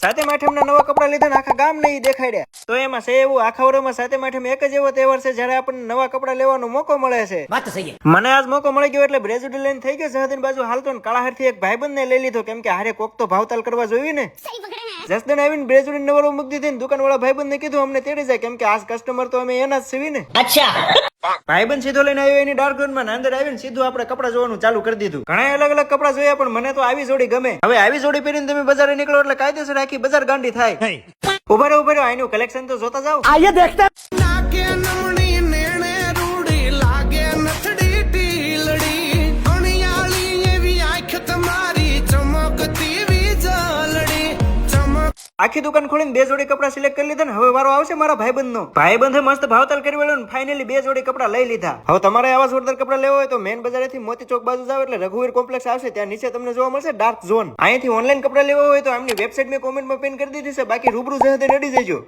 સાતમ આઠમના નવા કપડા લીધા ને આખા ગામ ને ઈ દેખાડ્યા. તો એમાં છે એવું, આખા વર્ષમાં સાતમ આઠમ એક જ એવો તહેવાર છે જ્યારે આપણને નવા કપડા લેવાનો મોકો મળે છે. વાત સહી. મને આજ મોકો મળી ગયો એટલે બ્રેઝુડી લઈને થઈ ગયો સહદન બાજુ હાલતો ને કાળાહારથી એક ભાઈબંધ ને લઈ લીધો, કેમ કે હારે કોક તો ભાવતાલ કરવા જોયું ને. જસદન આવીને બ્રેઝુડી નવરો મૂકી દીધી ને દુકાન વાળા ભાઈબંધ ને કીધું અમને તેડી જાય, કેમ કે આ કસ્ટમર તો અમે એના જ સીવી ને. અચ્છા. ભાઈબંધ સીધો લઈને આવ્યો એની ડાર્ક ઝોન માં, અંદર આવીને સીધું આપણે કપડા જોવાનું ચાલુ કરી દીધું. ઘણા અલગ અલગ કપડા જોયા પણ મને તો આવી જોડી ગમે. હવે આવી જોડી પહેરીને તમે બજારે નીકળો એટલે કાયદેસર આખી બજાર ગાંડી થાય. ઉભા રહો આનું કલેક્શન તો જોતા જાઓ. આઈએ દેખતા. આખી દુકાન ખોલીને બે જોડી કપડા સિલેક્ટ કરી લીધા ને હવે વારો આવશે મારા ભાઈબંધ નો. ભાઈબંધે મસ્ત ભાવતાલ કરી વેળો ને ફાઇનલી બે જોડી કપડા લઈ લીધા. હવે તમારે આવા જોરદાર કપડા લેવા હોય તો મેન બજારેથી મોતી ચોક બાજુ જાવ એટલે રઘુવીર કોમ્પ્લેક્સ આવશે, ત્યાં નીચે તમને જોવા મળશે ડાર્ક ઝોન. અહીંથી ઓનલાઈન કપડા લેવા હોય તો આમની વેબસાઇટ મેં કોમેન્ટમાં પિન કરી દીધી છે, બાકી રૂબરૂ જઈને અડી જજો.